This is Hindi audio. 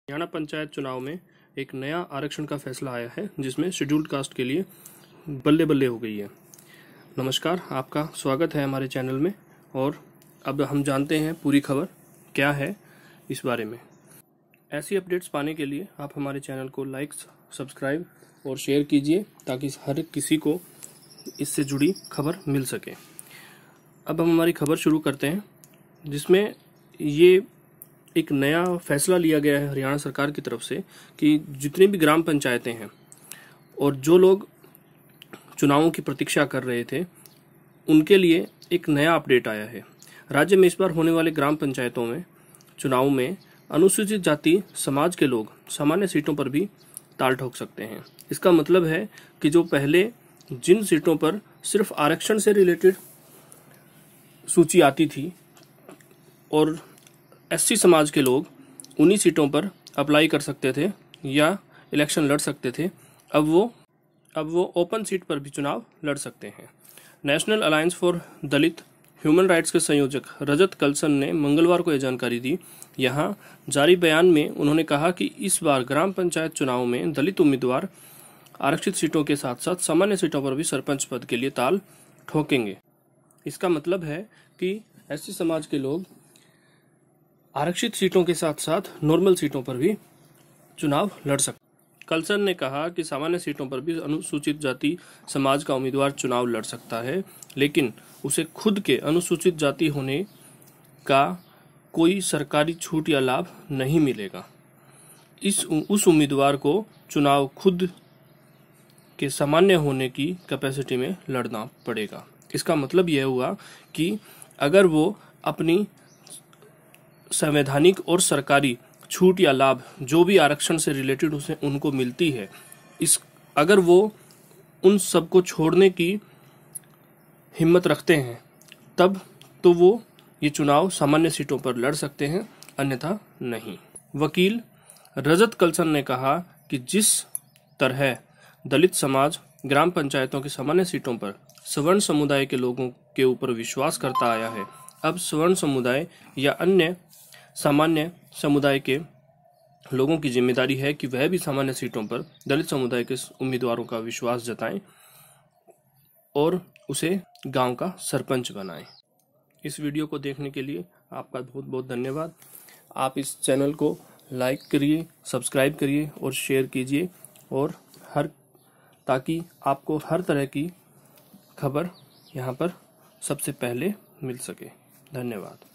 हरियाणा पंचायत चुनाव में एक नया आरक्षण का फैसला आया है जिसमें शेड्यूल्ड कास्ट के लिए बल्ले बल्ले हो गई है। नमस्कार, आपका स्वागत है हमारे चैनल में और अब हम जानते हैं पूरी खबर क्या है इस बारे में। ऐसी अपडेट्स पाने के लिए आप हमारे चैनल को लाइक, सब्सक्राइब और शेयर कीजिए ताकि हर किसी को इससे जुड़ी खबर मिल सके। अब हम हमारी खबर शुरू करते हैं जिसमें ये एक नया फैसला लिया गया है हरियाणा सरकार की तरफ से कि जितनी भी ग्राम पंचायतें हैं और जो लोग चुनावों की प्रतीक्षा कर रहे थे उनके लिए एक नया अपडेट आया है। राज्य में इस बार होने वाले ग्राम पंचायतों में चुनाव में अनुसूचित जाति समाज के लोग सामान्य सीटों पर भी ताल ठोक सकते हैं। इसका मतलब है कि जो पहले जिन सीटों पर सिर्फ आरक्षण से रिलेटेड सूची आती थी और एससी समाज के लोग उन्हीं सीटों पर अप्लाई कर सकते थे या इलेक्शन लड़ सकते थे, अब वो ओपन सीट पर भी चुनाव लड़ सकते हैं। National alliance for Dalit human rights के संयोजक रजत कलसन ने मंगलवार को यह जानकारी दी। यहां जारी बयान में उन्होंने कहा कि इस बार ग्राम पंचायत चुनाव में दलित उम्मीदवार आरक्षित सीटों के साथ साथ सामान्य सीटों पर भी सरपंच पद के लिए ताल ठोकेंगे। इसका मतलब है कि एससी समाज के लोग आरक्षित सीटों के साथ साथ नॉर्मल सीटों पर भी चुनाव लड़ सकते। कलसन ने कहा कि सामान्य सीटों पर भी अनुसूचित जाति समाज का उम्मीदवार चुनाव लड़ सकता है, लेकिन उसे खुद के अनुसूचित जाति होने का कोई सरकारी छूट या लाभ नहीं मिलेगा। उस उम्मीदवार को चुनाव खुद के सामान्य होने की कैपेसिटी में लड़ना पड़ेगा। इसका मतलब यह हुआ कि अगर वो अपनी संवैधानिक और सरकारी छूट या लाभ जो भी आरक्षण से रिलेटेड उसे उनको मिलती है, अगर वो उन सबको छोड़ने की हिम्मत रखते हैं तब तो वो ये चुनाव सामान्य सीटों पर लड़ सकते हैं, अन्यथा नहीं। वकील रजत कलसन ने कहा कि जिस तरह दलित समाज ग्राम पंचायतों की सामान्य सीटों पर सवर्ण समुदाय के लोगों के ऊपर विश्वास करता आया है, अब सवर्ण समुदाय या अन्य सामान्य समुदाय के लोगों की जिम्मेदारी है कि वह भी सामान्य सीटों पर दलित समुदाय के उम्मीदवारों का विश्वास जताएं और उसे गांव का सरपंच बनाएं। इस वीडियो को देखने के लिए आपका बहुत बहुत धन्यवाद। आप इस चैनल को लाइक करिए, सब्सक्राइब करिए और शेयर कीजिए और ताकि आपको हर तरह की खबर यहाँ पर सबसे पहले मिल सके। धन्यवाद।